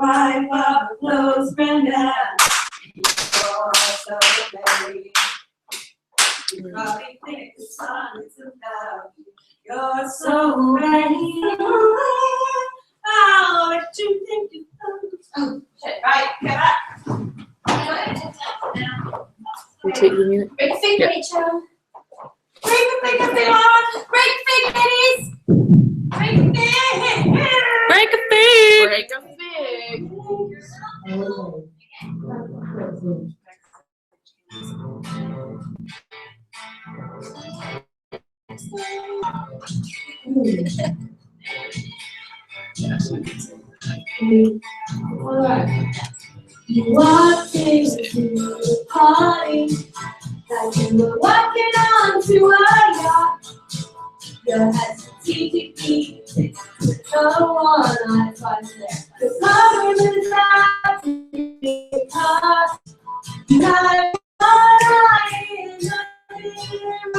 Wipe up the clothes, Brenda. You're so baby. You probably think the song is about you. You're so ready. Oh, what you think you do? Oh, shit, right, get back. We take the music. Break a fig, Rachel. Break a fig, everyone. Break a fig, ladies. Break a fig. Break a fig. Break a fig. Alright. You walked into the party like you were walking onto a yacht. Your head strategically with no one eye twice there. The summer was out to be hot. You had one eye in your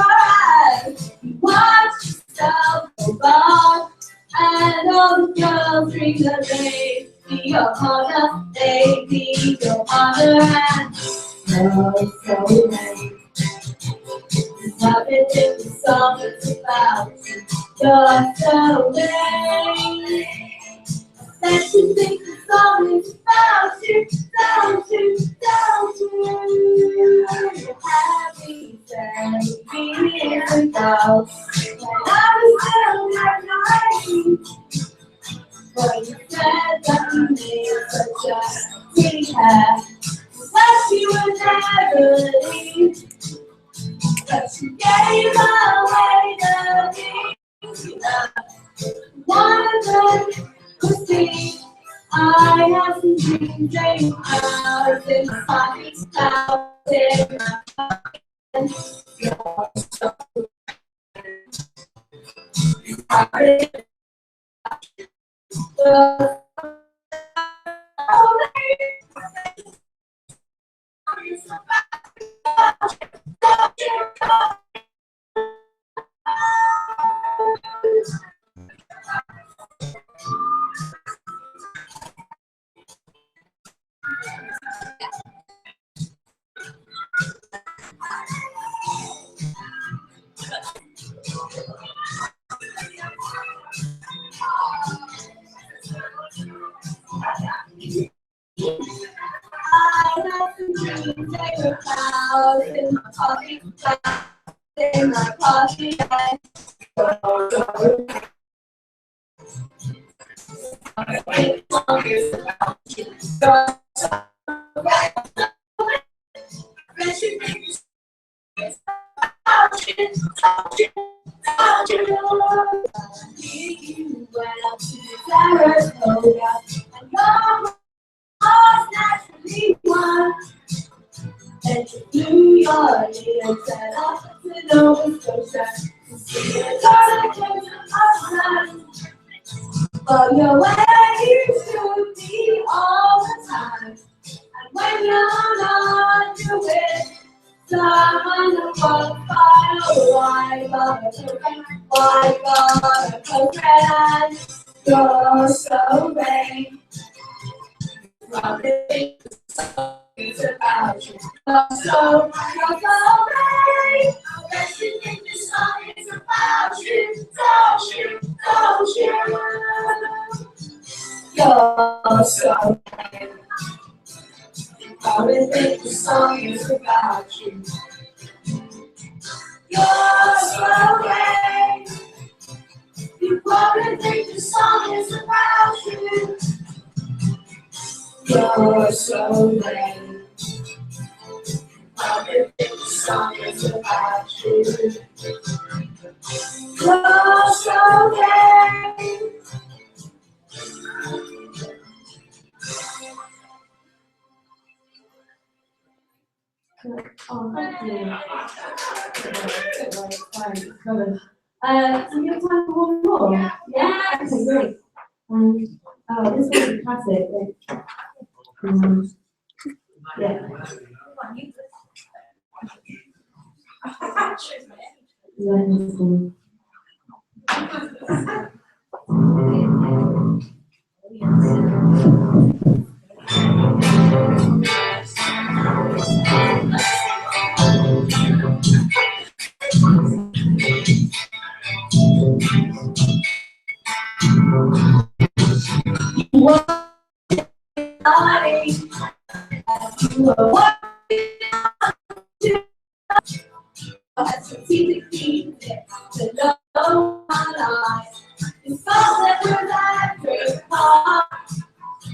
eyes. You watched yourself go by, and all the girls bring the baby your honor, baby your honor, and you're so late. Everything the song is about you. You're so late. That you think the song is about you, don't you, don't you? You're happy, baby, it's about when I was still like 90. But you said that you made such a pretty hair, that you would never leave. But you gave away the things you love. One of them was me. I had some dreams dreaming out in my pockets, out in my pockets. You're so good. And you flew your little set up to Nova Scotia to see the Cardigans outside. But you're where you should be all the time. And when you're not doing someone who won't file, why bother cooking? You're so vain. Probably it's about you. You're so vain. I bet you think this song is about you. Don't you? Don't you? You're so vain. You probably think this song is about you. You're so vain. You probably think this song is about you. You're so vain. Probably think the song is about you. You're so vain. Oh, thank you. Do you have time for one more? Yeah. Okay, great. Oh, this is a classic. Yeah. What I you are working to a strategic key to know my life. It's all that was after heart.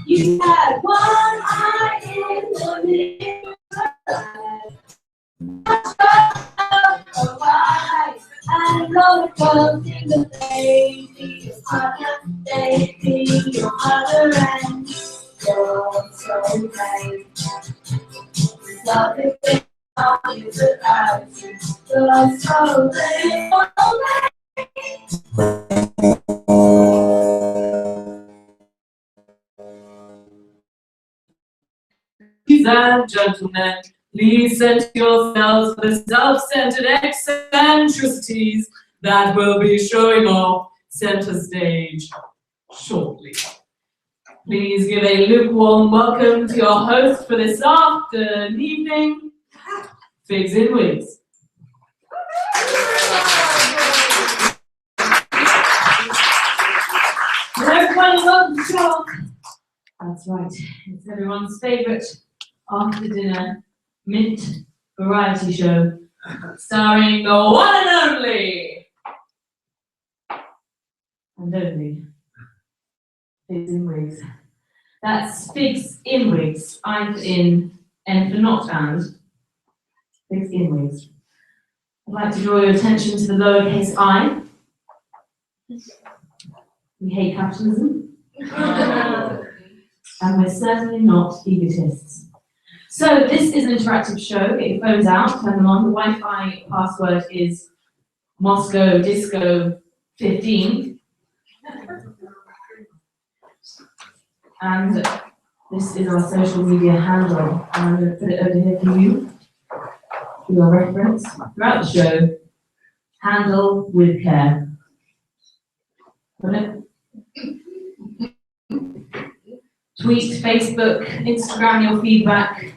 You had one eye in the mirror. I know it comes in the baby, your mother, and you're so right. Nothing is about you, you're so late. Ladies and gentlemen, please center yourselves for the self-centered eccentricities that will be showing off center stage shortly. Please give a lukewarm welcome to your host for this afternoon evening, Figs in Wigs. Everyone loves the show. That's right, it's everyone's favourite after-dinner mint variety show, starring the one and only Figs in Wigs. That's Figs in Wigs. I for in, N for not and. Figs in Wigs. I'd like to draw your attention to the lowercase I. We hate capitalism. And we're certainly not egotists. So this is an interactive show. Get your phones out, turn them on. The Wi-Fi password is Moscow Disco 15. And this is our social media handle. I'm going to put it over here for you, for your reference. Throughout the show, handle with care. Got it? Tweet, Facebook, Instagram your feedback.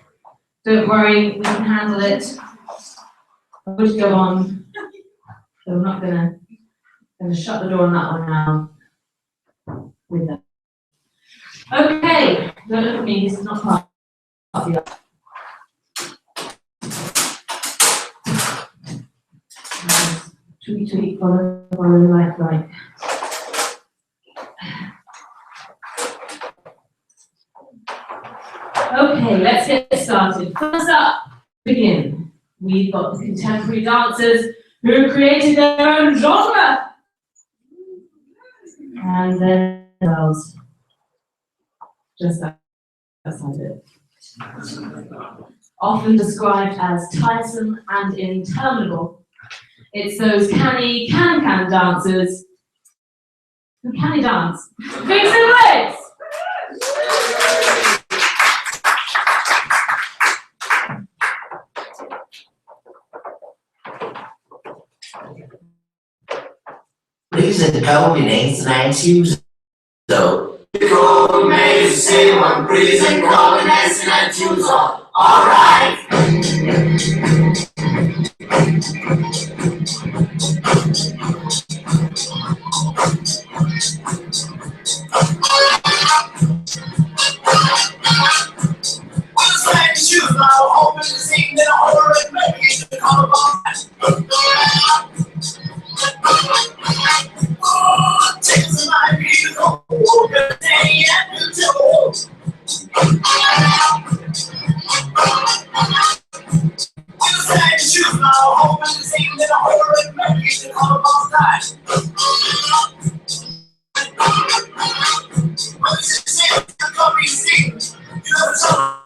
Don't worry, we can handle it. I would go on, so I'm not gonna shut the door on that one now. With that. Okay, don't look at me, this is not part of the tweet, follow, like. Okay, let's get started. First up, begin. We've got the contemporary dancers who created their own genre. And then else. Just outside it. Often described as tiresome and interminable, it's those canny can dancers who can dance. Figs in Wigs! Reason combinates and I choose so. Cold may say one reason combinates and I choose all. Alright. Choose now, hoping to see that horror and maybe the color takes my beautiful good day and do. Choose now, hoping to see that horror and maybe the color what does it say? The copy sings. You know the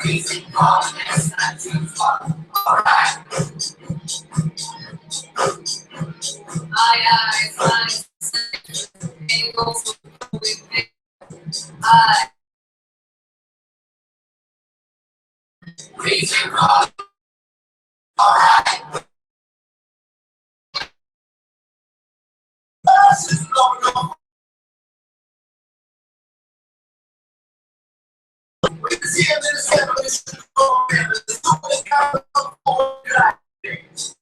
breathing, calmness, and choose one. Alright. I able to with me. I breathing, calm. Alright. This is going on. We can see him in the center of this program. There's so many kind of things.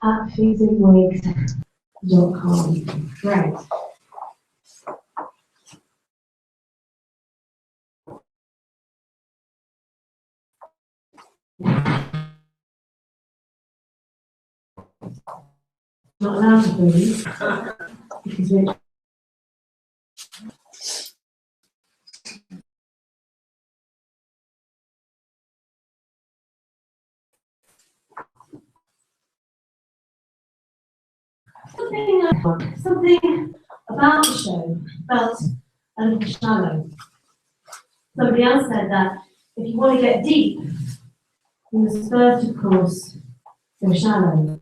At FeedingWigs.com. Right. Not allowed to breathe because we're something about the show felt a little shallow. Somebody else said that if you want to get deep, you must first, of course, go shallow.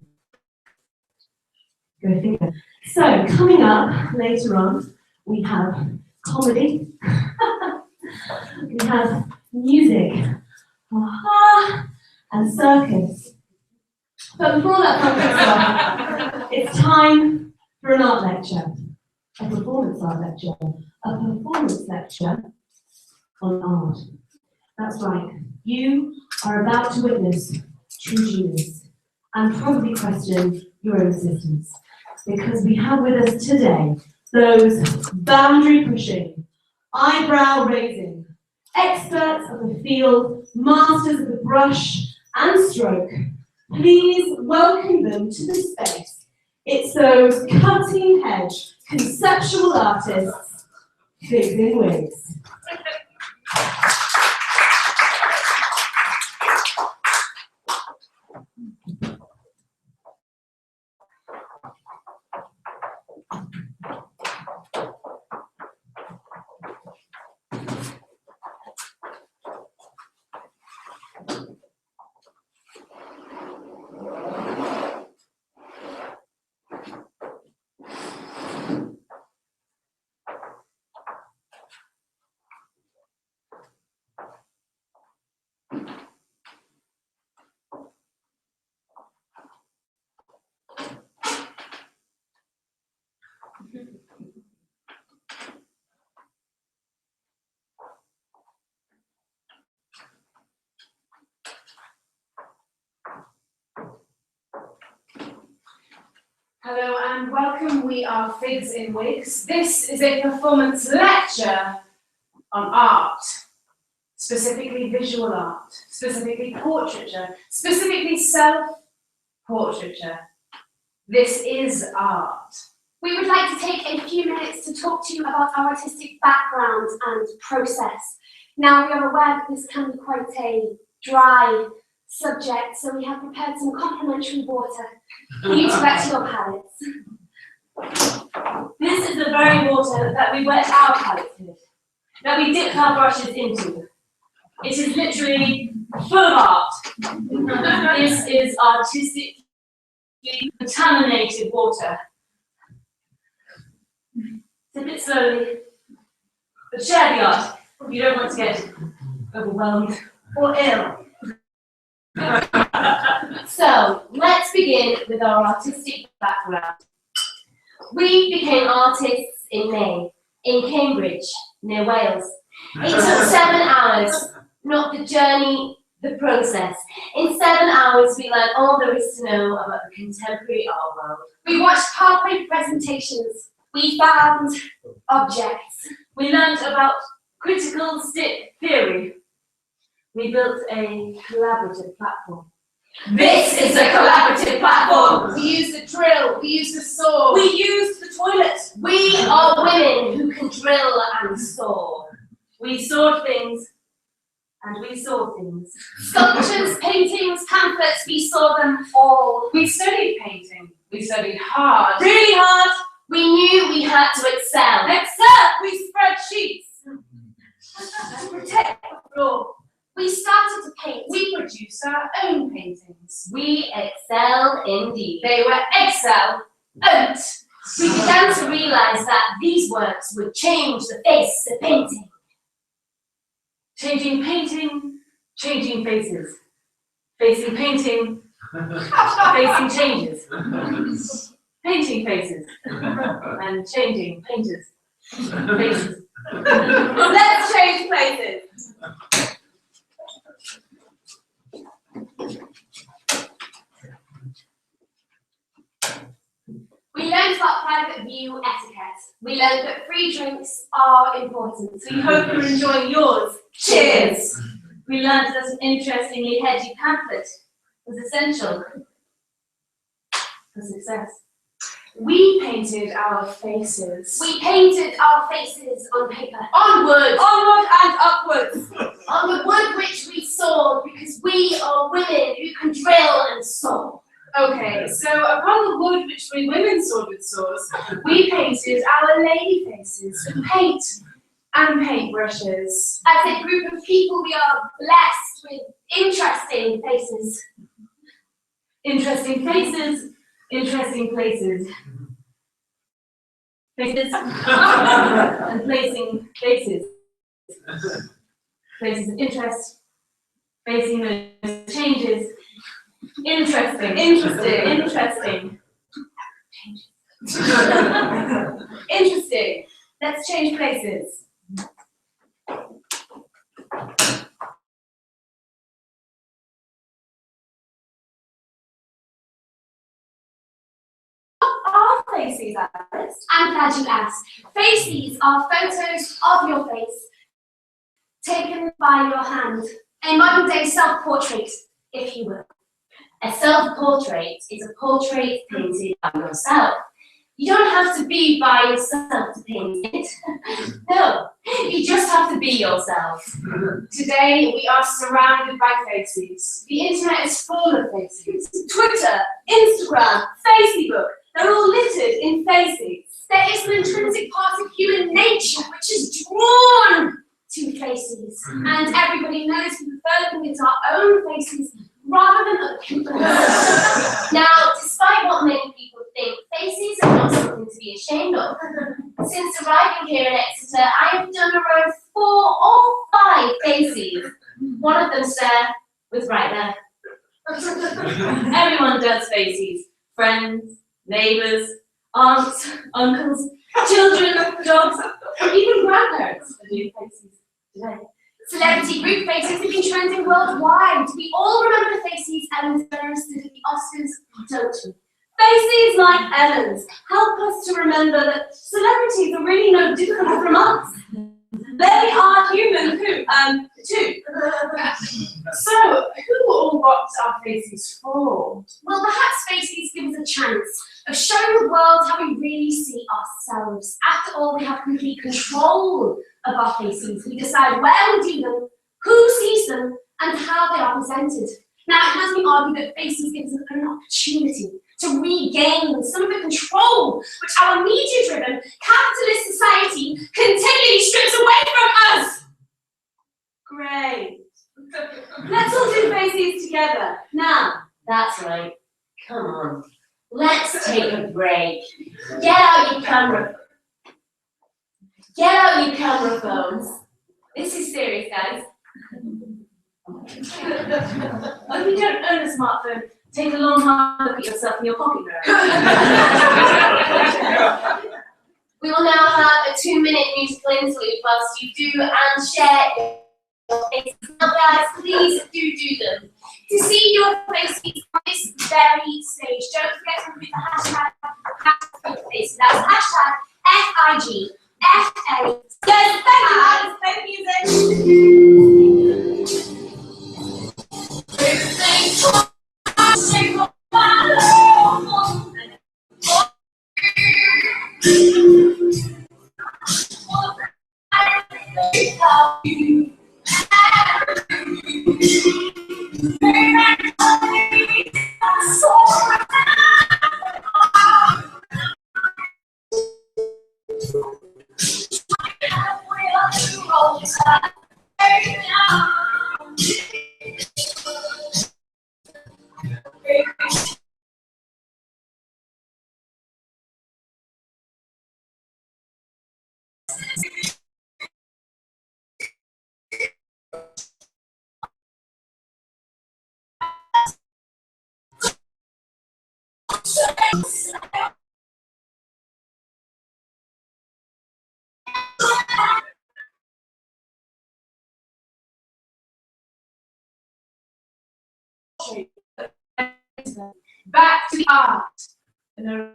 Go figure. So, coming up later on, we have comedy, we have music, and circus. But before that comes up, it's time for an art lecture, a performance art lecture, a performance lecture on art. That's right, you are about to witness true genius and probably question your own existence. Because we have with us today those boundary-pushing, eyebrow-raising, experts of the field, masters of the brush and stroke. Please welcome them to the space. It's those cutting-edge conceptual artists, Wigs in Wigs. Hello and welcome, we are Figs in Wigs. This is a performance lecture on art, specifically visual art, specifically portraiture, specifically self-portraiture. This is art. We would like to take a few minutes to talk to you about our artistic background and process. Now, we are aware that this can be quite a dry subject, so we have prepared some complimentary water for you to wet your palates. This is the very water that we wet our palates with, that we dip our brushes into. It is literally full of art. This is artistically contaminated water. Sip it slowly, but share the art. You don't want to get overwhelmed or ill. So, let's begin with our artistic background. We became artists in May, in Cambridge, near Wales. It took 7 hours, not the journey, the process. In 7 hours, we learned all there is to know about the contemporary art world. We watched PowerPoint presentations. We found objects. We learned about critical stick theory. We built a collaborative platform. This is a collaborative platform. We used a drill. We used a saw. We used the toilet. We are women who can drill and saw. We sawed things, and we saw things. Sculptures, paintings, pamphlets, we saw them all. We studied painting. We studied hard. Really hard. We knew we had to excel. Except we spread sheets To protect the floor. We started to paint. We produced our own paintings. We excelled indeed. They were excellent. We began to realize that these works would change the face of painting. Changing painting, changing faces. Facing painting, facing changes. Painting faces and changing painters. Faces. Let's change places. We learned about private view etiquette. We learned that free drinks are important. We hope you're enjoying yours. Cheers! We learned that an interestingly hedgy pamphlet was essential for success. We painted our faces. We painted our faces on paper. Onward and upwards. On the wood which we sawed, because we are women who can drill and saw. Okay, so upon the wood which we women sawed with saws, we painted our lady faces with paint and paintbrushes. As a group of people, we are blessed with interesting faces. Interesting faces, interesting places. Faces and placing faces. Places of interest, facing those changes. Interesting. Interesting. Let's change places. What are faces, Alice? I'm glad you asked. Faces are photos of your face taken by your hand. A modern day self-portrait, if you will. A self-portrait is a portrait painted by yourself. You don't have to be by yourself to paint it. No, you just have to be yourself. Today we are surrounded by faces. The internet is full of faces. Twitter, Instagram, Facebook, they're all littered in faces. There is an intrinsic part of human nature which is drawn to faces. And everybody knows we prefer looking at our own faces rather than other people's. Now, despite what many people think, faces are not something to be ashamed of. Since arriving here in Exeter, I have done around 4 or 5 faces. One of them, sir, was right Everyone does faces. Friends, neighbours, aunts, uncles, Children, dogs, even grandparents are doing faces today. Celebrity group faces have been trending worldwide. We all remember the faces Ellen DeGeneres did at the Oscars, don't we? Faces like Ellen's help us to remember that celebrities are really no different from us. They are human too. So, who or what are faces for? Well, perhaps faces give us a chance of showing the world how we really see ourselves. After all, we have complete control of our faces. We decide where we do them, who sees them, and how they are presented. Now, it has been argued that faces give us an opportunity to regain some of the control which our media-driven capitalist society continually strips away from us. Great. Let's all do faces together. Now, That's right. Come on. Let's take a break. Get out your camera. Get out your camera phones. This is serious, guys. if you don't own a smartphone, take a long hard look at yourself in your pocket mirror. We will now have a 2-minute musical interlude whilst you do and share your faces. Now, guys, please do them. To see your faces on this very stage, don't forget to put the hashtag #FaceFaces. That's hashtag FIGFA. Yes, thank you, Back to the art. And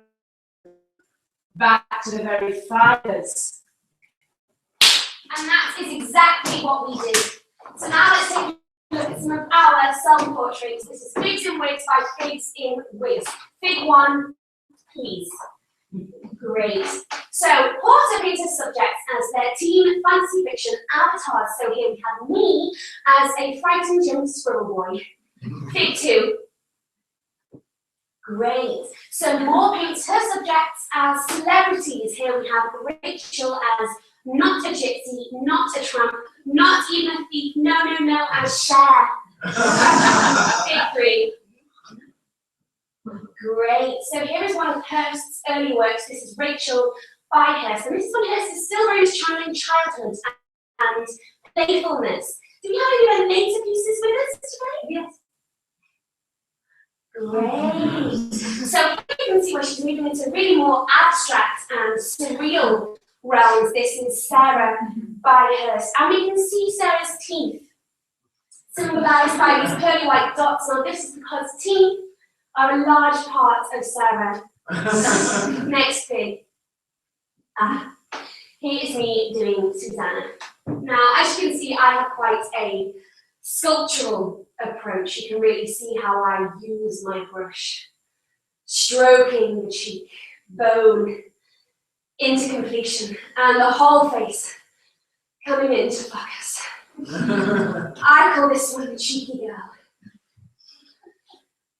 back to the very fires. And that is exactly what we did. So now let's take a look at some of our self-portraits. This is Figs in Wigs by Figs in Wigs. Fig 1, please. Great. So, author painted subjects as their teen fantasy fiction avatars. So here we have me as a frightened young squirrel boy. Fig 2. Great. So Moore paints her subjects as celebrities. Here we have Rachel as not a gypsy, not a tramp, not even a thief, no, as Cher. Fig 3. Great. So here is one of Hurst's early works. This is Rachel by Hurst. And this is when Hurst is still very much channeling childhood and playfulness. Do we have any later pieces with us today? Yes. Great. So you can see where she's moving into really more abstract and surreal realms. This is Sarah by Hurst. And we can see Sarah's teeth symbolized by these pearly white dots. Now this is because teeth are a large part of Sarah. Next thing. Here is me doing Susanna. Now, as you can see, I have quite a sculptural approach. You can really see how I use my brush, stroking the cheek, bone into completion, and the whole face coming into focus. I call this one the cheeky girl.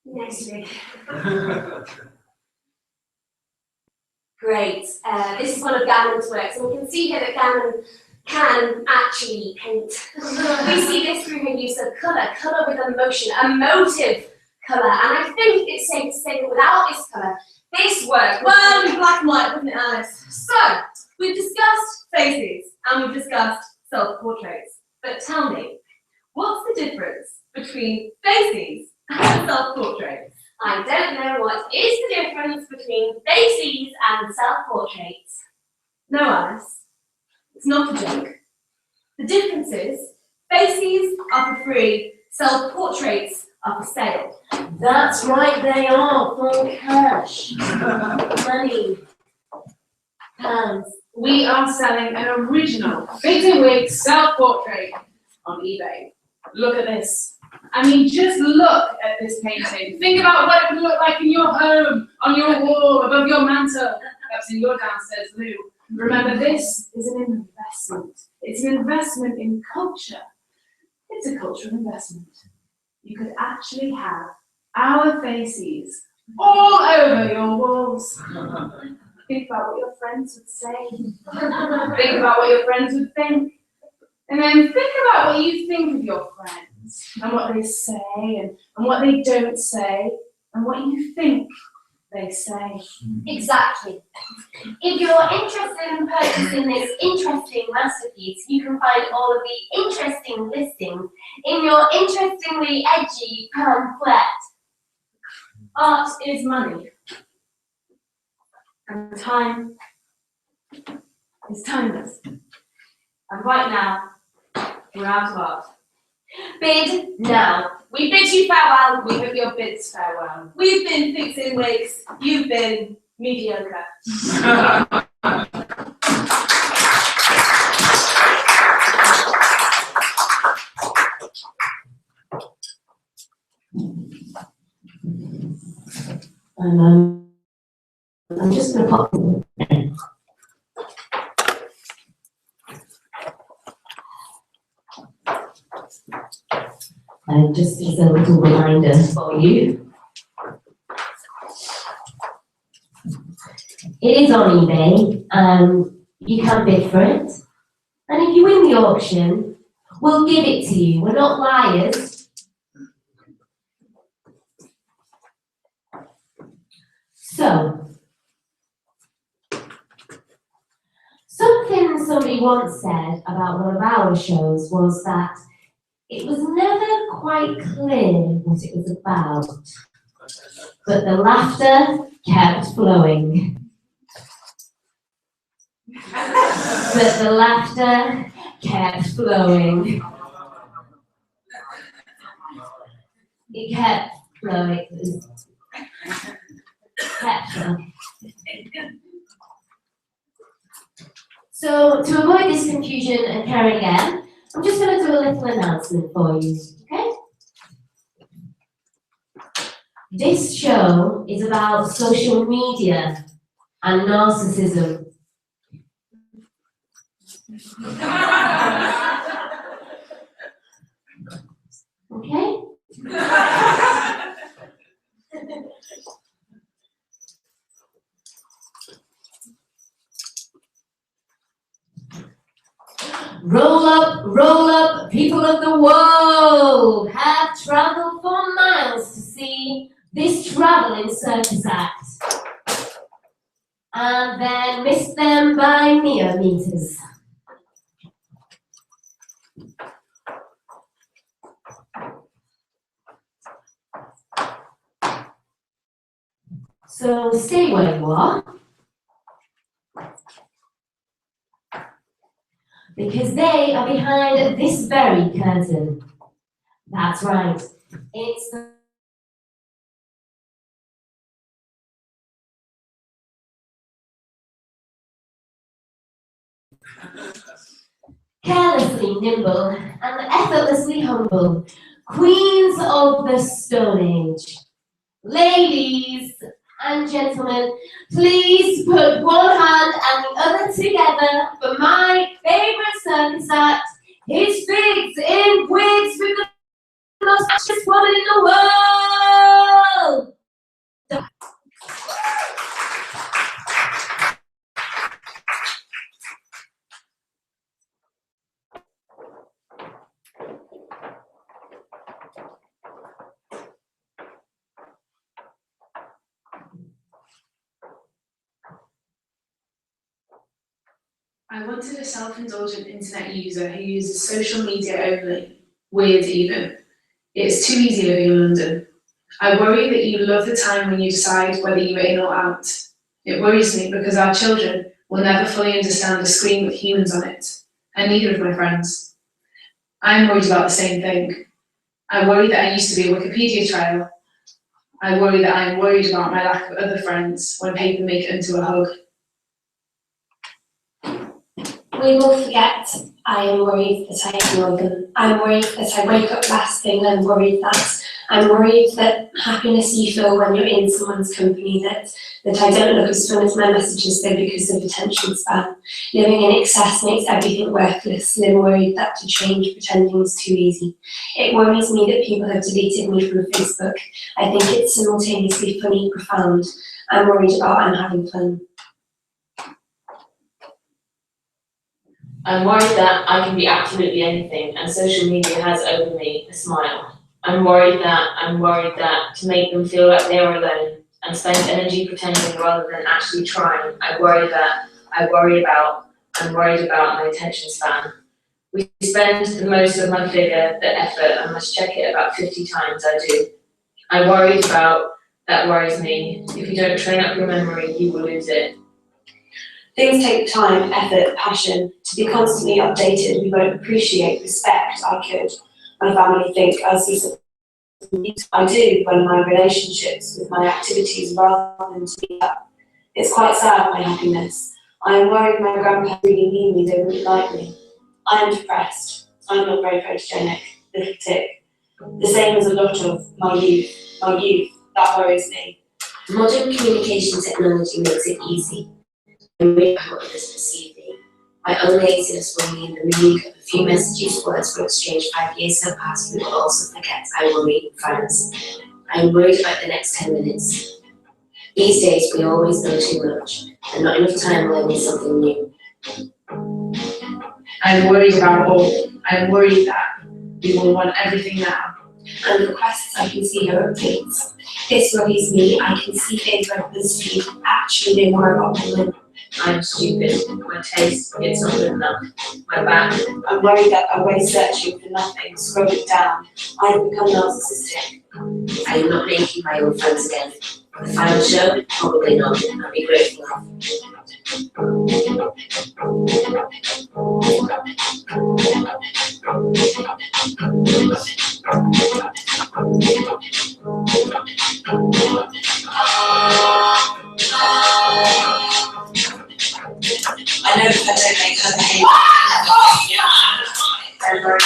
Next week. Great. This is one of Gammon's works, and we can see here that Gammon can actually paint. We see this through her use of colour with emotion, a motive colour, and I think it's safe to say that without this colour, this work Well, in black and white, wasn't it, Alice? So, we've discussed faces and we've discussed self-portraits. But tell me, what's the difference between faces and self-portraits? I don't know what is the difference between faces and self-portraits. No, Alice, it's not a joke. The difference is, faces are for free, self-portraits are for sale. That's right, they are for cash. Money. Pounds. We are selling an original Figs & Wigs self-portrait on eBay. Look at this. I mean, just look at this painting. Think about what it would look like in your home, on your wall, above your mantel, perhaps in your downstairs loo. Remember, this is an investment. It's an investment in culture. It's a cultural investment. You could actually have our faces all over your walls. Think about what your friends would say. Think about what your friends would think. And then think about what you think of your friends and what they say and what they don't say and what you think they say. Exactly. If you're interested in purchasing this interesting masterpiece, you can find all of the interesting listings in your interestingly edgy pamphlet. Art is money. And time is timeless. And right now, we're out of art. Bid now. We bid you farewell. We hope your bids farewell. We've been Fixing Wigs. You've been mediocre. I'm just going to pop. Just as a little reminder for you, it is on eBay and you can bid for it. And if you win the auction, we'll give it to you. We're not liars. So, something somebody once said about one of our shows was that it was never quite clear what it was about, but the laughter kept flowing. But the laughter kept flowing. It kept flowing. Kept flowing. So, to avoid this confusion and carrying again, I'm just going to do a little announcement for you, okay? This show is about social media and narcissism. Okay? Roll up, people of the world have traveled for miles to see this traveling circus act, and then missed them by mere meters. So stay where you are, because they are behind this very curtain. That's right. It's the carelessly nimble and effortlessly humble, queens of the Stone Age. Ladies and gentlemen, please put one hand and the other together for my favorite circus act. It's Figs & Wigs with the most fabulous woman in the world. I wanted a self-indulgent internet user who uses social media only. Weird even. It's too easy living in London. I worry that you love the time when you decide whether you are in or out. It worries me because our children will never fully understand the screen with humans on it, and neither of my friends. I'm worried about the same thing. I worry that I used to be a Wikipedia trail. I worry that I'm worried about my lack of other friends when paper make it into a hug. We will forget. I am worried that I ignore them. I'm worried that I wake up last thing. I'm worried that happiness you feel when you're in someone's company, that I don't look as fun as my messages though because of attention span. Living in excess makes everything worthless, and I'm worried that to change pretending is too easy. It worries me that people have deleted me from Facebook. I think it's simultaneously funny, profound. I'm worried about I'm having fun. I'm worried that I can be absolutely anything, and social media has over me a smile. I'm worried that to make them feel like they are alone and spend energy pretending rather than actually trying. I'm worried about my attention span. We spend the most of my figure, the effort, and must check it about 50 times I do. I'm worried about, that worries me. If you don't train up your memory, you will lose it. Things take time, effort, passion. To be constantly updated, we won't appreciate, respect. I could. My family think I see something I do when my relationships with my activities rather than to be up. It's quite sad, my happiness. I am worried my grandpa really need me, they wouldn't like me. I am depressed. I'm not very photogenic, little tick. The same as a lot of my youth, that worries me. Modern communication technology makes it easy. I'm worried about how others perceive me. My own laziness will mean the meaning of a few messages, words were exchanged 5 years have passed, we will also forget. I worry, friends. I'm worried about the next 10 minutes. These days, we always know too much, and not enough time learning something new. I'm worried about all. I'm worried that we will want everything now. And requests, I can see her updates. This worries me. I can see things like BuzzFeed. Actually, they more about women. I'm stupid. My taste, it's not good enough. My back. I'm worried that I'm always searching for nothing, scrolling down. I've become narcissistic. I am not making my own friends again. The final show? Probably not. I'll be grateful. I know if I don't make her behave. I'm very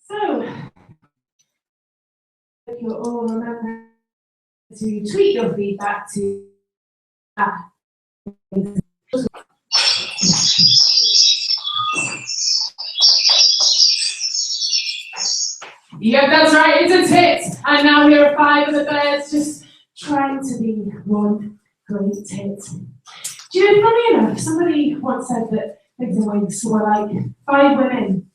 So, you'll all remember to tweet your feedback to Yep, that's right, it's a tit. And now here are 5 of the birds just trying to be one great tit. Do you know, funny enough, somebody once said that Wigs and Wigs were like 5 women,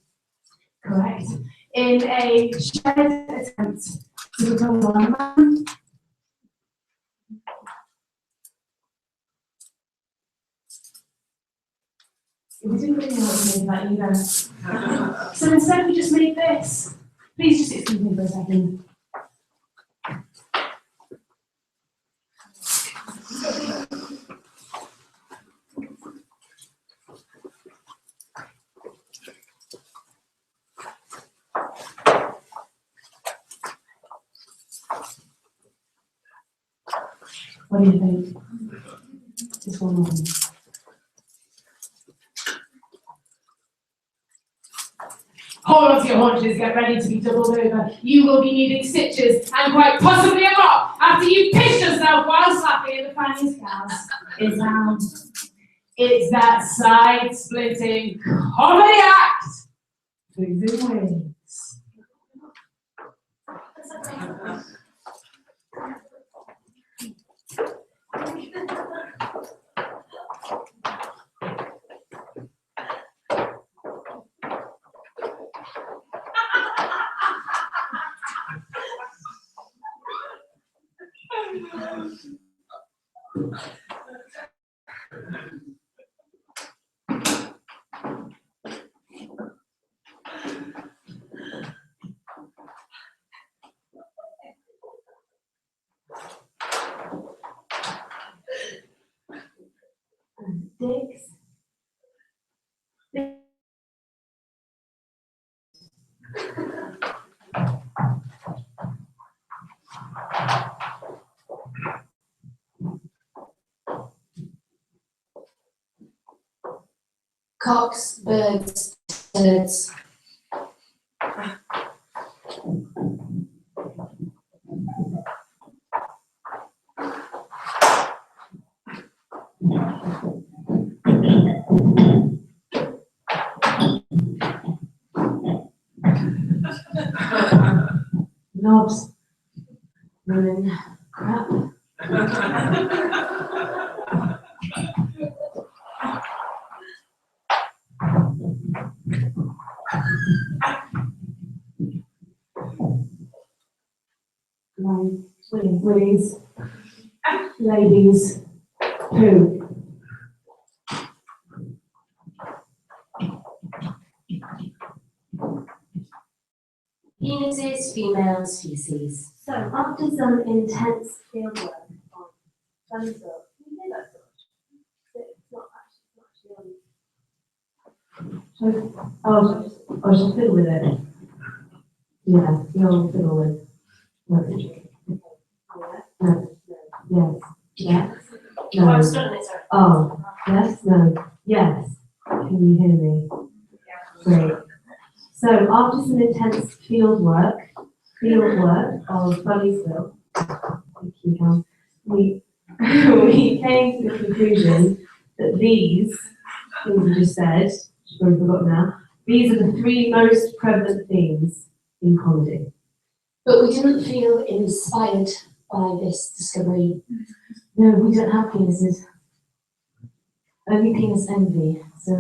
correct, in a shared attempt to become one man. We didn't really know what to make of that either. So instead we just made this. Please just excuse me for a second. What do you think? Just one moment. Hold on to your haunches, get ready to be doubled over. You will be needing stitches and quite possibly a lot after you pinch yourself while slapping at the fanny scales. It's that side-splitting comedy act. Wigs and Wigs. Dicks. Cocks, birds, turds. Knobs. Women. Crap. Willies, ladies, poo. Penises, females, feces. So after some intense field work on thumbs up, we did that sort of. It's not actually I shall fiddle with it. Yeah, you'll fiddle with. No. Yes. Yes. Oh, I'm No. still in it, sorry. Oh, yes, no, yes. Can you hear me? Great. So after some intense field work of Funnysville, thank you, John, we came to the conclusion that these things we just said, which I've forgotten now, these are the three most prevalent themes in comedy. But we didn't feel inspired by this discovery. No, we don't have penises. Only penis envy. So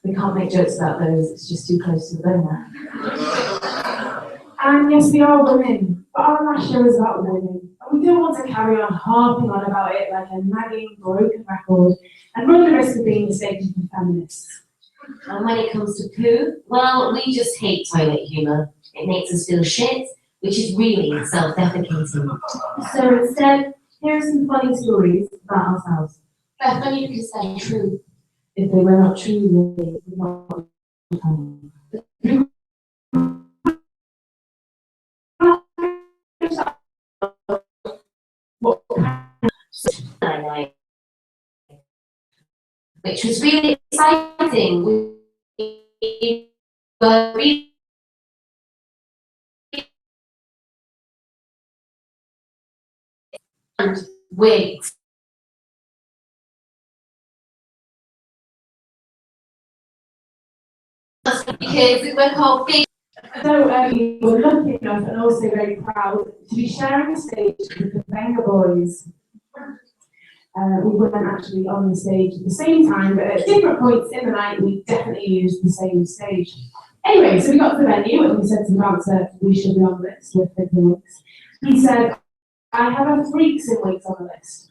we can't make jokes about those. It's just too close to the bone now. And yes, we are women, but our last show is about women. And we don't want to carry on harping on about it like a nagging, broken record and run the risk of being mistaken for feminists. And when it comes to poo, well, we just hate toilet humour. It makes us feel shit, which is really self-defecating. So instead, here are some funny stories about ourselves. They're funny because they're true. If they were not true, they would not be funny. Which was really exciting. We were really and wigs. Because we're called big. So we're lucky enough and also very proud to be sharing the stage with the Venga Boys. We weren't actually on the stage at the same time, but at different points in the night, we definitely used the same stage. Anyway, so we got to the venue and we said to the bouncer, we should be on the list with the Wigs. He said, I have a freaks in wigs on the list.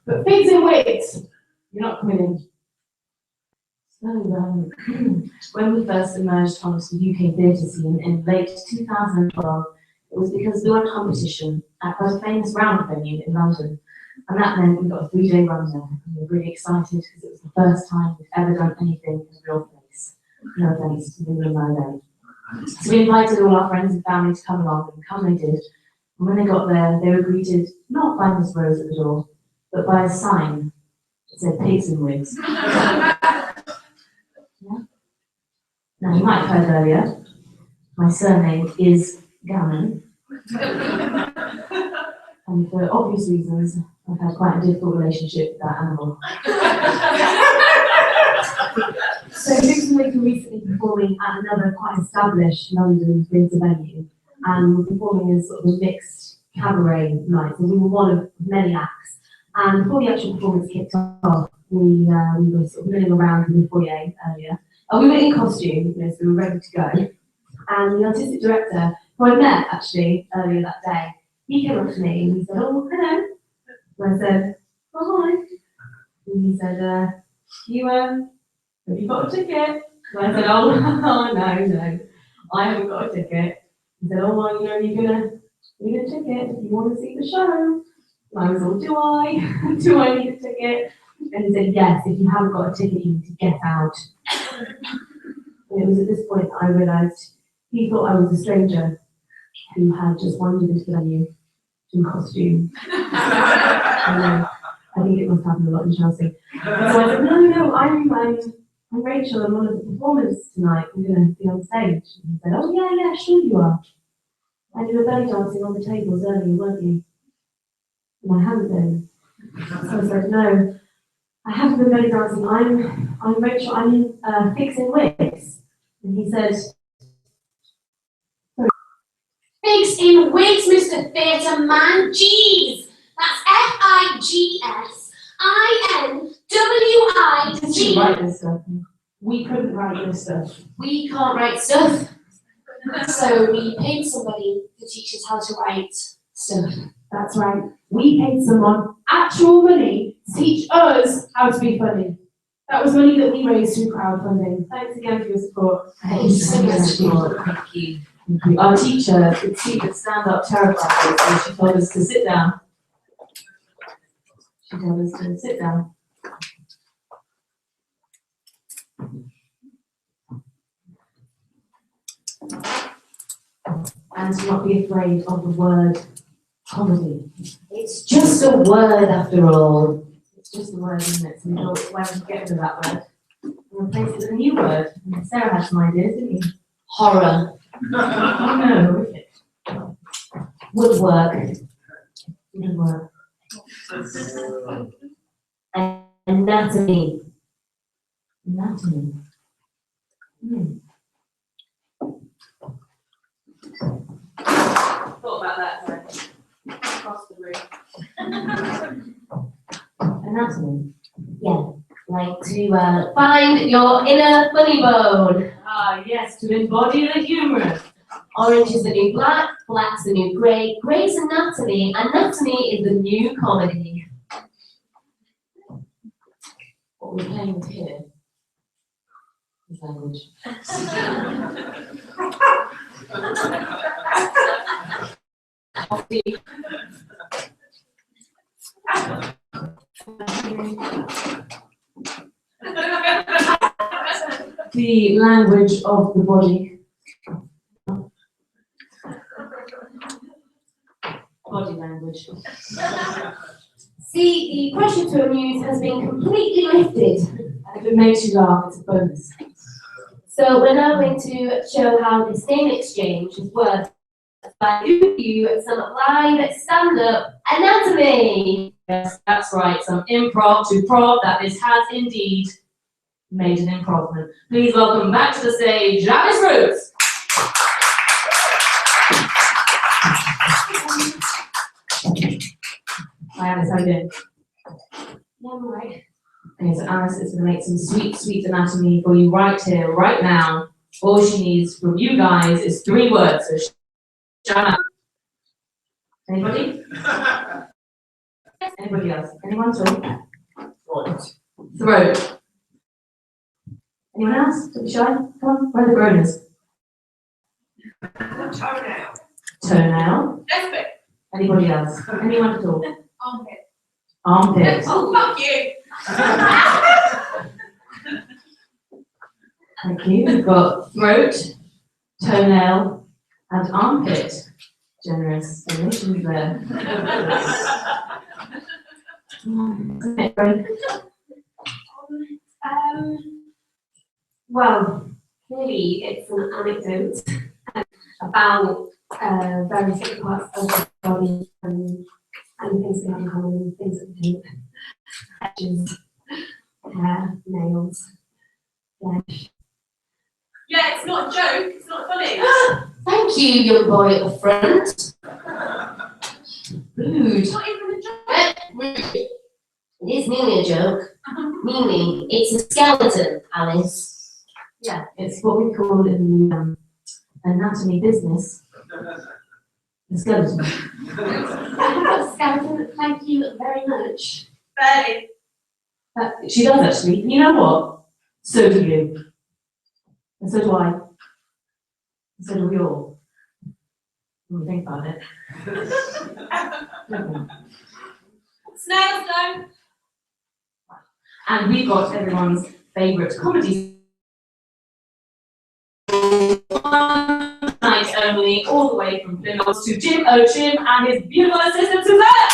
But figs in wigs, you're not coming in. So, when we first emerged onto the UK theatre scene in late 2012, it was because we won a competition at quite a famous round venue in London. And that meant we got a 3-day run there. And we were really excited because it was the first time we've ever done anything in a real place. No offence to Lily and Milo. So we invited all our friends and family to come along, and come they did. And when they got there, they were greeted not by Miss Rose at the door, but by a sign that said pigs and wigs. Now, you might have heard earlier, my surname is Gammon. And for obvious reasons, I've had quite a difficult relationship with that animal. So Pigs and Wigs were recently performing at another quite established London theatre venue, and we're performing as sort of a mixed cabaret night. So we were one of many acts. And before the actual performance kicked off, we were sort of milling around in the foyer earlier. We were in costume, so we were ready to go. And the artistic director, who I met actually earlier that day, he came up to me and he said, oh, hello. And I said, oh, hi. And he said, have you got a ticket? And I said, oh, no, I haven't got a ticket. He said, oh, well, you're gonna need a ticket if you want to see the show. And I was all, do I? Do I need a ticket? And he said, yes, if you haven't got a ticket, you need to get out. And it was at this point that I realised he thought I was a stranger who had just wandered into the venue in costume. I think it must happen a lot in Chelsea. So I said, no, I'm Rachel, I'm one of the performers tonight. I'm going to be on stage. And he said, oh, yeah, sure you are. And you were belly dancing on the tables earlier, weren't you? And I hadn't been. So I said, no, I haven't been belly dancing. I'm Rachel, I'm in Figs and Wigs. And he said, Figs in wigs, Mr. Theatre Man. Jeez. That's FIGSINWIG. write this stuff. We couldn't write this stuff. We can't write stuff. So we paid somebody to teach us how to write stuff. That's right. We paid someone actual money to teach us how to be funny. That was money that we raised through crowdfunding. Thanks again for your support. Thank you. Our teacher could see the stand-up terrified, so she told us to sit down. She told us to sit down. And to not be afraid of the word Comedy. It's just a word after all. It's just a word, isn't it? So we thought, why don't we get rid of that word? We'll replace it with a new word. And Sarah had some ideas, didn't you? Horror. Oh no. Woodwork. Woodwork. Anatomy. Anatomy. Thought about that, sorry. Across the room. Anatomy. Yeah, like to find your inner funny bone. Ah, yes, to embody the humorous. Orange is the new black, black's the new grey, grey's anatomy, anatomy is the new comedy. What we're playing with here is language. The language of the body. Body language. See, the pressure to amuse has been completely lifted. And if it makes you laugh, it's a bonus. So we're now going to show how this name exchange is worked by you some live stand-up anatomy. Yes, that's right, some improv to prov that this has indeed made an improvement. Please welcome back to the stage, Alice Roots. Hi Alice, how you doing? Yeah, I'm right. Okay, so Alice is going to make some sweet, sweet anatomy for you right here, right now. All she needs from you guys is 3 words. So shout out. Anybody? Anybody else? Anyone? Sorry. Throat. Anyone else? Don't be shy. Come on. Where are the groaners? Toenail. Toenail. Nesbit. Anybody else? Anyone at all? Armpit. Armpit. Oh, fuck you. Thank you. We've got throat, toenail, and armpit. Generous donations there. Isn't it great? Well, clearly it's an anecdote about various different parts of the body and things we have in common, things that we don't. Edges, hair, nails, flesh. Yeah, it's not a joke. It's not funny. Thank you, young boy at the front. Rude. It's not even a joke. Rude. It is nearly a joke. Meaning, it's a skeleton, Alice. Yeah, it's what we call in the anatomy business the skeleton. Skeleton, thank you very much. Barely. She does actually. You know what? So do you. And so do I. And so do we all. When we think about it. Don't we? Snails don't. And we've got everyone's favourite comedy. One night only, all the way from Plymouth to Jim O'Chim and his beautiful assistant Susanna.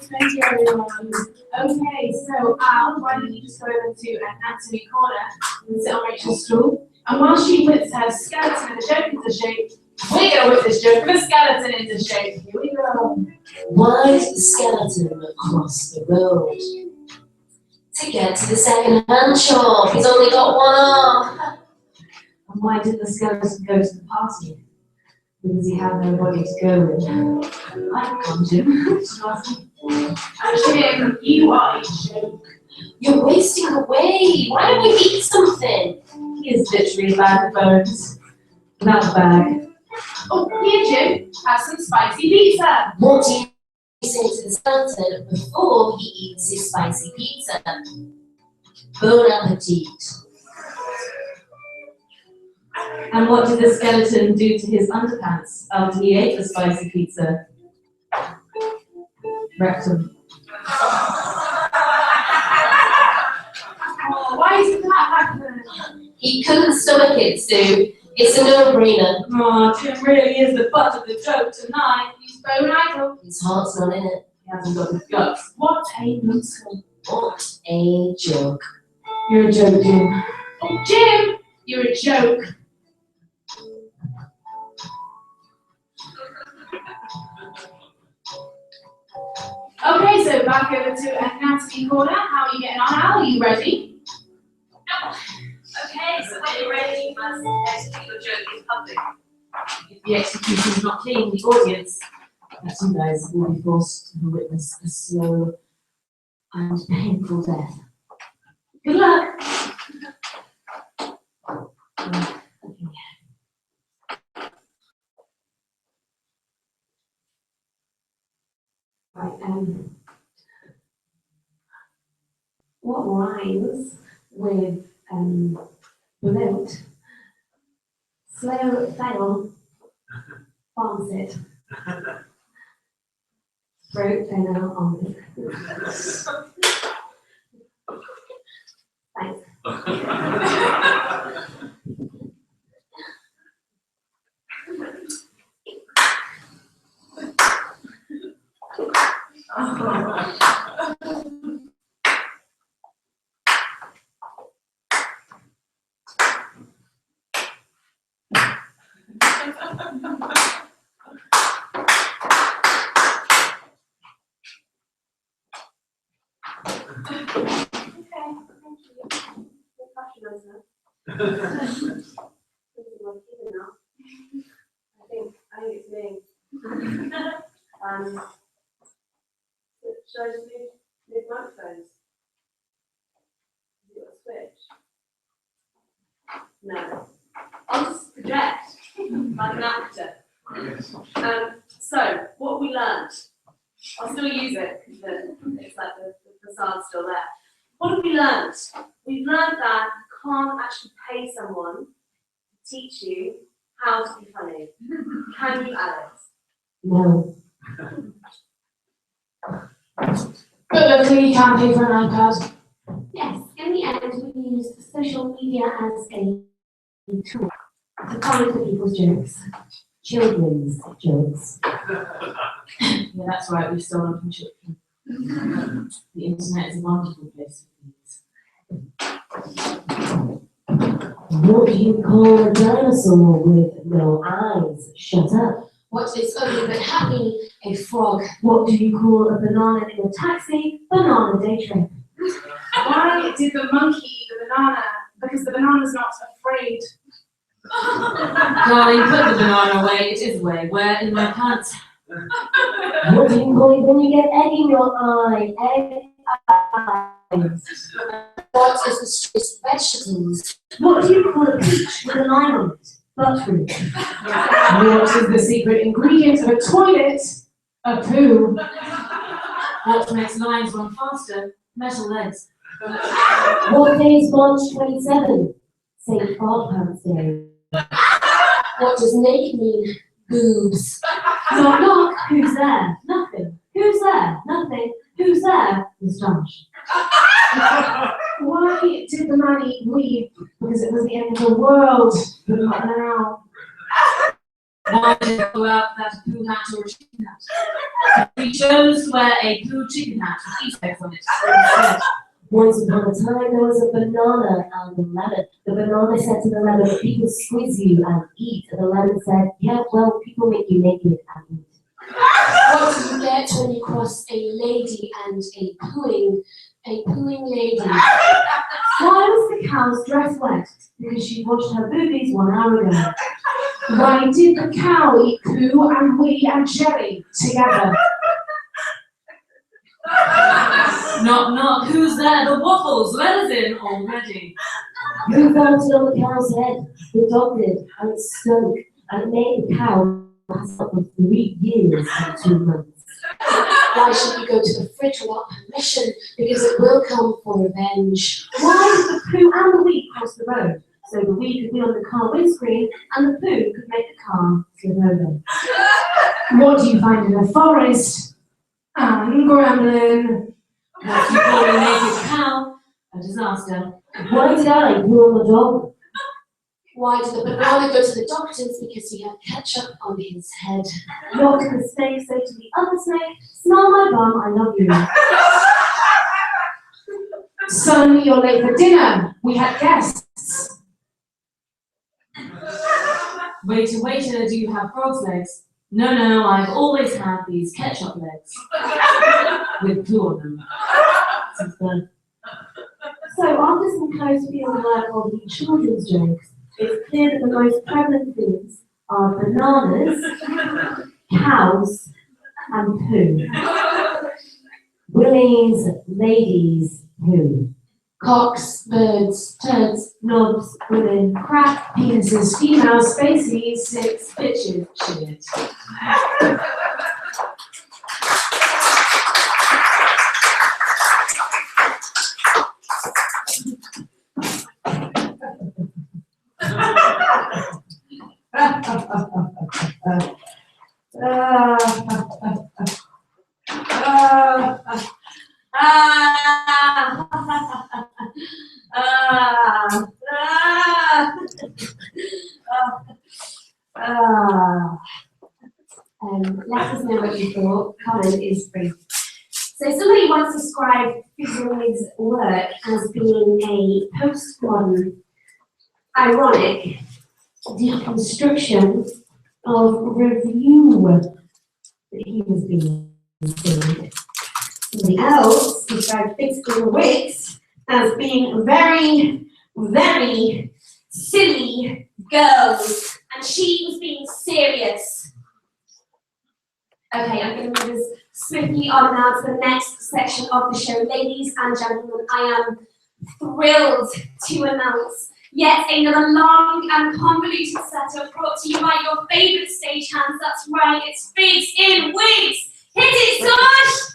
Thank you everyone. Okay, so Al, why don't you just go over to Anatomy Corner and sit on Rachel's stool? And while she puts her skeleton and the joke into shape, we're going to whip this joke and the skeleton into shape. Here we go. Why did the skeleton cross the road? To get to the second-hand shop. He's only got one arm. And why did the skeleton go to the party? Because he had nobody to go with. I've come, Jim. Jim, you are a joke. You're wasting away. Why don't we eat something? He is literally a bag of bones. Without a bag. Oh, here, Jim, have some spicy pizza. What do you say to the skeleton before he eats his spicy pizza? Bon appetit. And what did the skeleton do to his underpants after he ate the spicy pizza? Wrecked him. Oh, why is it that? He couldn't stomach it, Sue. It's a no-brainer. Oh, Jim really is the butt of the joke tonight. He's bone idle. His heart's not in it. He hasn't got the guts. What a nutter. What a joke. You're a joke, Jim. Oh, Jim, you're a joke. Okay, so back over to Anatomy Corner. How are you getting on, Al? Are you ready? Okay, so when you're ready, you must execute your joke in public. If the execution is not clean, the audience, that's you guys, will be forced to witness a slow and painful death. Good luck! Right, what rhymes with bloat, slow fail, farm sit, throat fail on this. Thanks. I think it's me. Should I just move microphones? Is it a switch? No. I'll just project like an actor. So, what have we learned? I'll still use it because it's like the facade's still there. What have we learned? We've learned that you can't actually pay someone to teach you how to be funny. Can you, Alex? No. But luckily you can pay for an iPad. Yes, in the end, we used social media as a tool to find the people's jokes. Children's jokes. Yeah, that's right, we've stolen from children. The internet is a wonderful place for these. What do you call a dinosaur with no eyes? Shut up. What is ugly but happy? A frog. What do you call a banana in a taxi? Banana day trip. Why did the monkey eat the banana? Because the banana's not afraid. Darling, put the banana away, it is away. Where? In my pants. What do you call it when you get egg in your eye? Egg eyes. What is the straight vegetables? What do you call a peach with a line on it? Butternut. What is the secret ingredient of a toilet? A poo. What makes lines run faster? Metal legs. What day is March 27? St. Fart Pants Day. What does naked mean? Boobs. Knock knock. Who's there? Nothing. Who's there? Nothing. Who's there? Moustache. Why did the man eat weed? Because it was the end of the world, but not now. Why did it go out without a poo hat or a chicken hat? He chose to wear a poo chicken hat with Easter eggs on it. Instead. Once upon a time, there was a banana and a lemon. The banana said to the lemon, people squeeze you and eat. And the lemon said, yeah, well, people make you naked and eat. What do you get when you cross a lady and a pooing lady? Why was the cow's dress wet? Because she washed her boobies 1 hour ago. Why did the cow eat poo and wee and jelly together? Knock knock, who's there? The waffles, let us in already. Who vomited on the cow's head? The dog did, and it stunk, and it made the cow pass up for 3 years and 2 months. Why should we go to the fridge without permission? Because it will come for revenge. Why did the poo and the wee cross the road? So the wee could be on the car windscreen, and the poo could make the car slip over. What do you find in a forest? An gremlin. What do you call a naked cow? A disaster. Why did I poo on the dog? Why did the banana go to the doctors? Because he had ketchup on his head. What did the snake say to the other snake? Smell my bum, I love you. Son, you're late for dinner. We had guests. Waiter, waiter, do you have frog's legs? No, no, I've always had these ketchup legs. With poo on them. Since birth. So after some close field work on the children's jokes, it's clear that the most prevalent foods are bananas, cows, and poo. Willies, ladies, poo. Cocks, birds, turds, Knobs, women, Crap, penises, females, spaceys, six, bitches, shit. let us know what you thought. Comment is free. So somebody once described Wigs' work as being a postmodern, ironic deconstruction of review that he was being doing. Somebody else described Wigs as being very, very silly girls, and she was being serious. Okay, I'm going to move us swiftly on now to the next section of the show. Ladies and gentlemen, I am thrilled to announce yet another long and convoluted setup brought to you by your favourite stage hands. That's right, it's Figs in Wigs. Hit it, Sosh!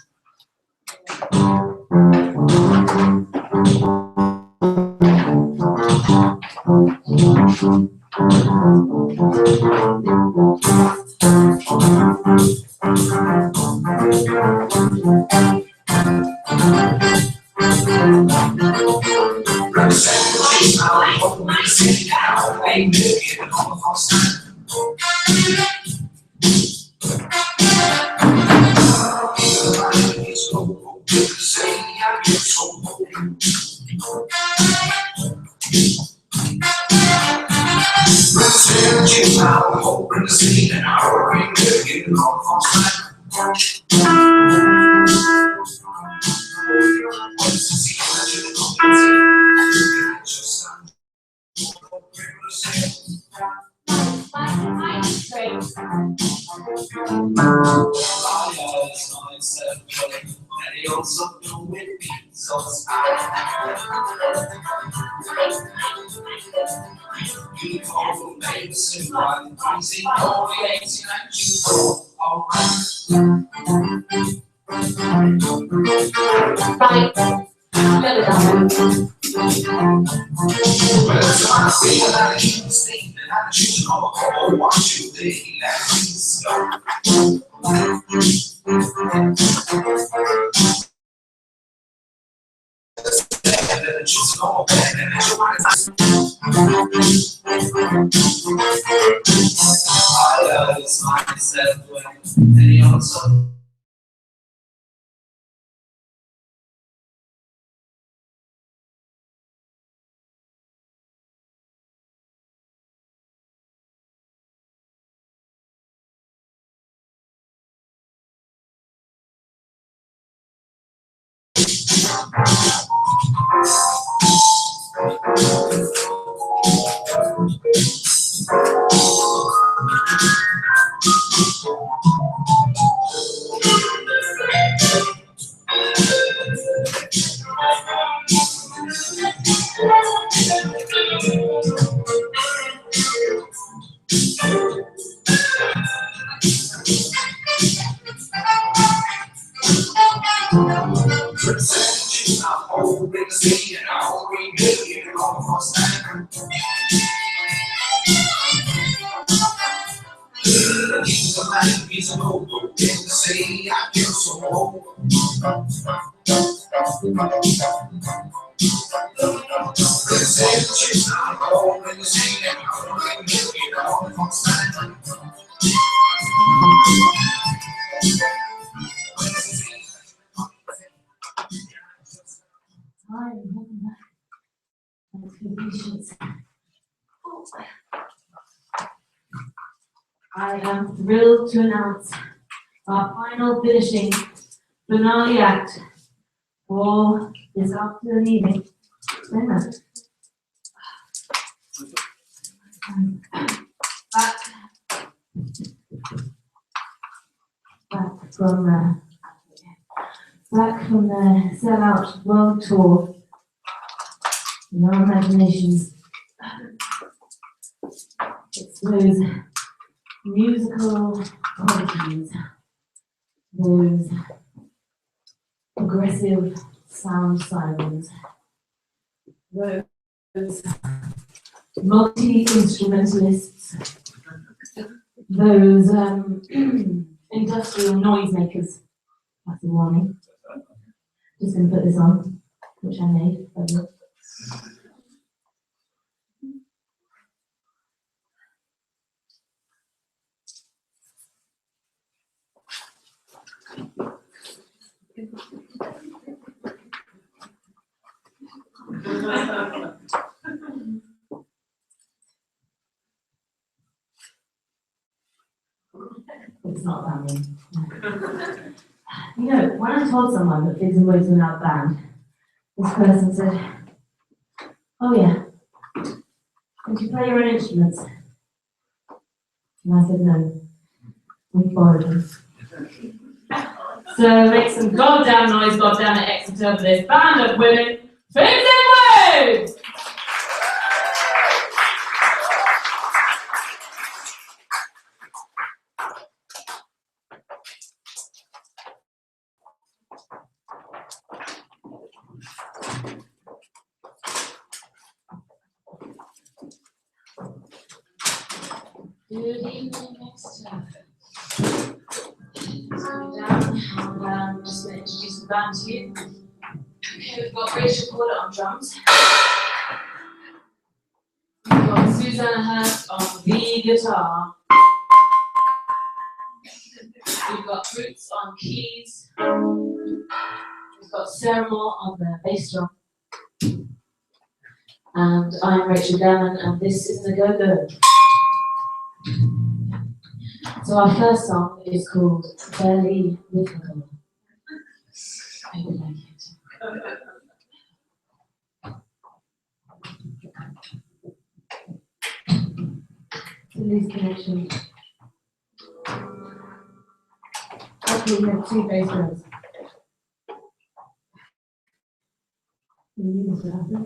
Hi, welcome back. Thanks for your patience. I am thrilled to announce our final finishing finale act for this afternoon evening. Back from the sellout world tour, in our imaginations, it's those musical oddities, those progressive sound sirens, those multi-instrumentalists, those industrial noisemakers. That's a warning. Just going to put this on, which I made. It's not that mean. You know, when I told someone that Wigs were in our band, this person said, "Oh yeah, don't you play your own instruments?" And I said, "No, we borrowed them." So make some goddamn noise, goddamn it, Exeter, for this band of women, Wigs and Wigs! Good evening, Exeter. I'm just going to introduce the band to you. Okay, we've got Rachel Porter on drums. We've got Susanna Hurst on the guitar. We've got Roots on keys. We've got Sarah Moore on the bass drum. And I'm Rachel Gammon, and this is The Go-Go. So our first song is called Fairly Rhythmical. I hope you like it. It's a loose connection. Okay, we have two bass drums. Can you use it happen?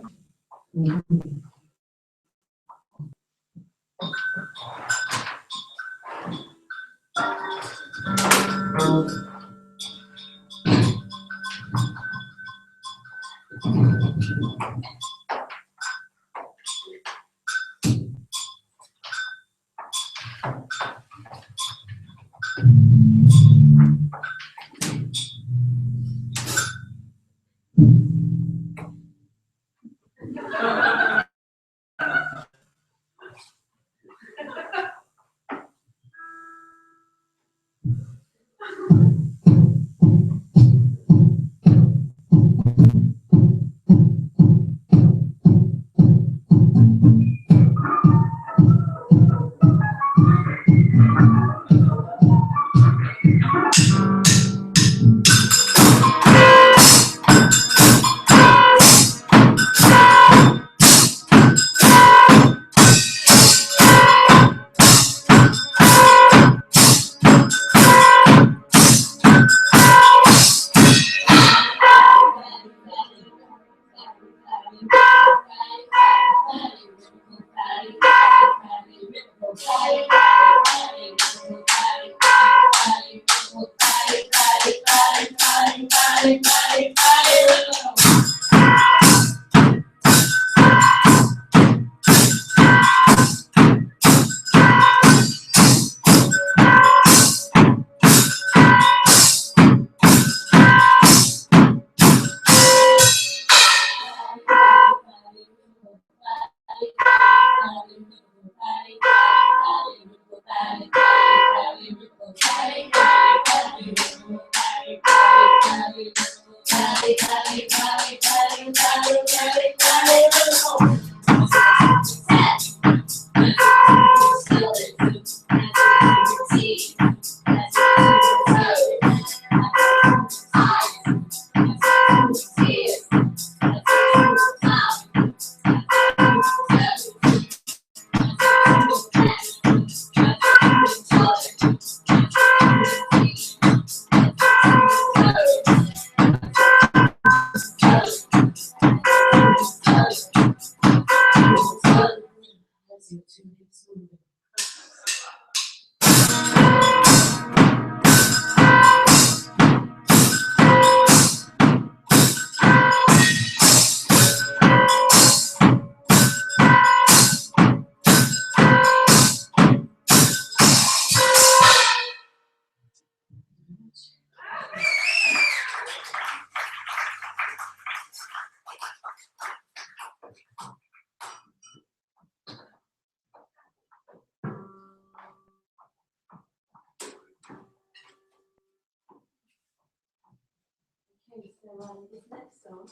this next song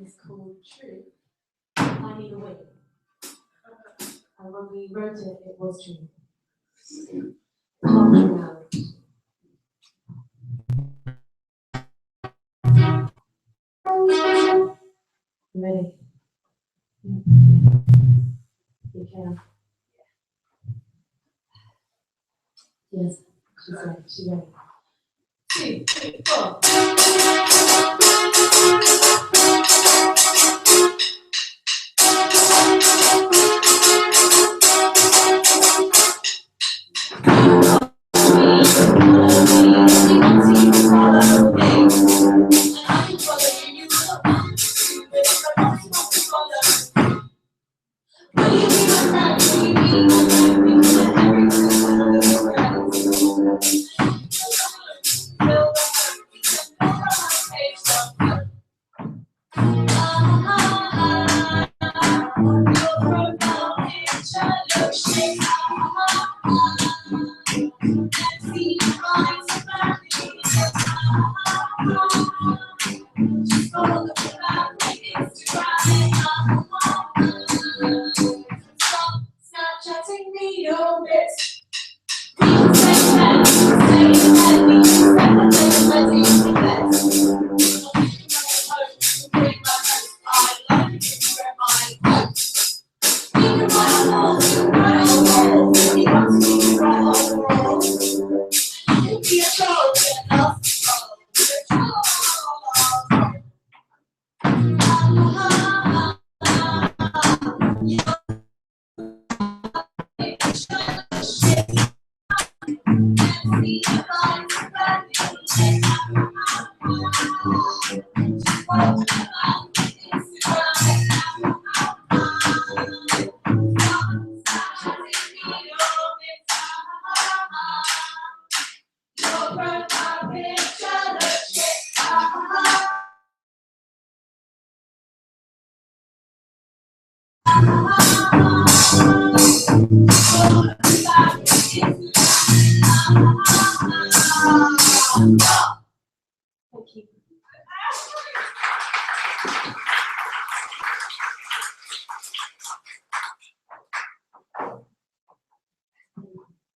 is called True. I Need a Win. And when we wrote it, it was true. Not true now. You ready? You can. Yes, she's ready. She's ready. 2, 3, 4.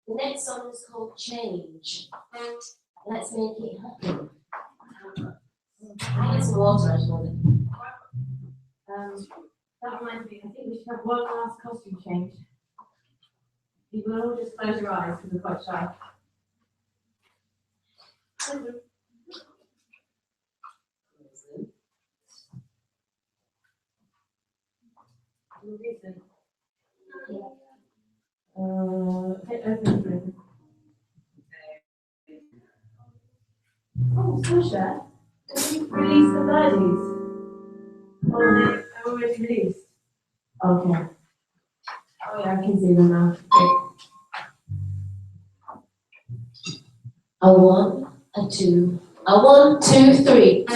The next song is called Change. Let's make it happen. I get some water, I just want That reminds me, I think we should have one last costume change. You will all just close your eyes because we're quite shy. Open. Oh, Sasha, did you release the birdies? Oh, they're already released. Okay. Oh yeah, I can see them now. A 1, a 2, a 1, 2, 3.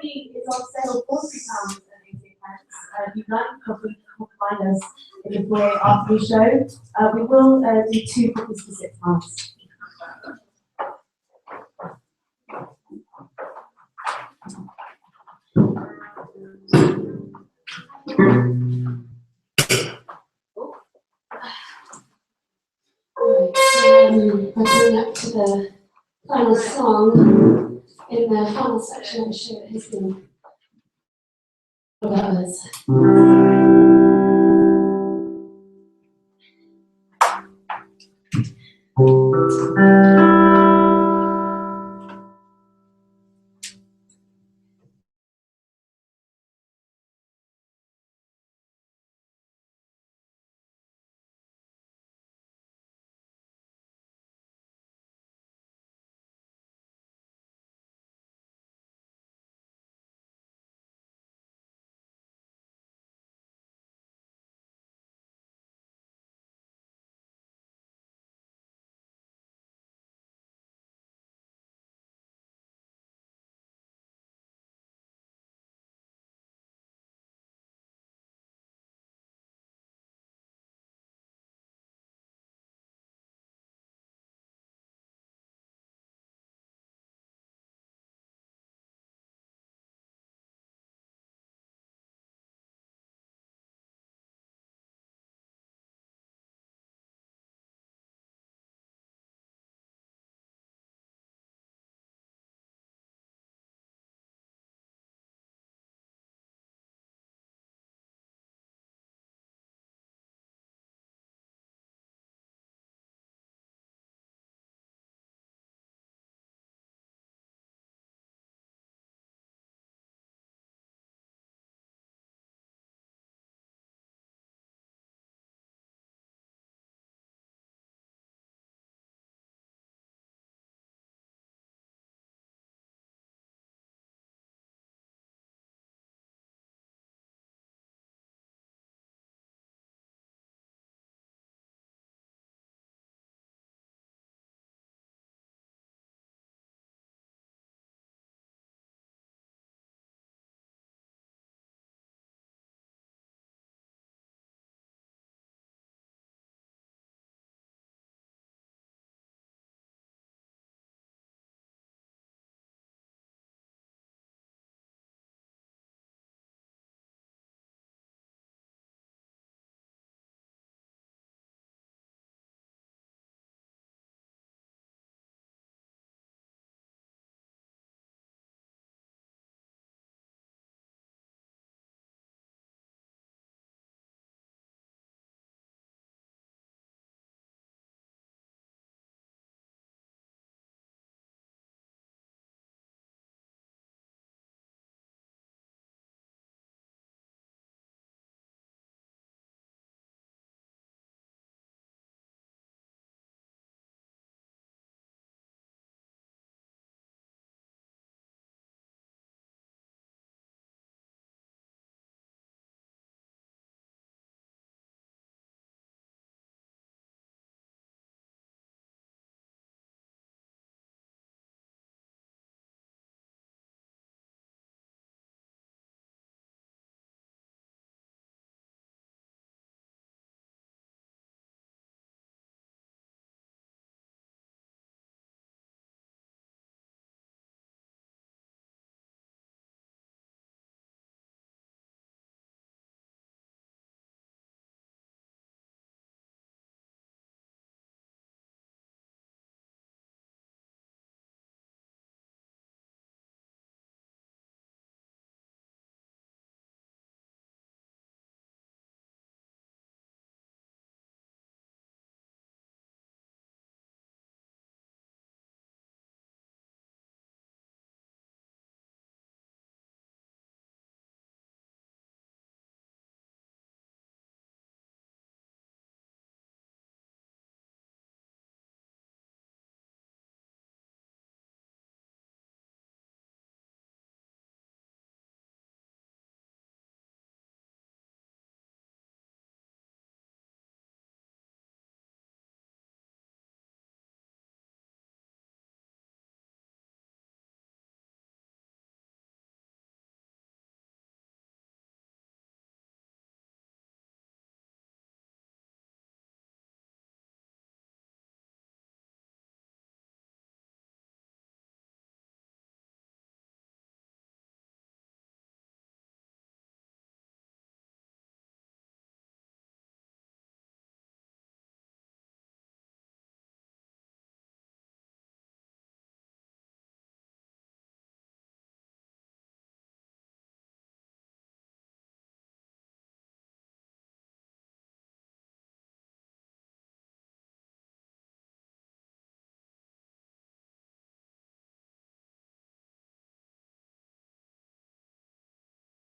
DVD is on sale for £3 at 18 pence. If you'd like a copy, come find us in the foyer after the show. We will do 2 copies for £6. We're coming up to the final song in the final section of the show that has been about us.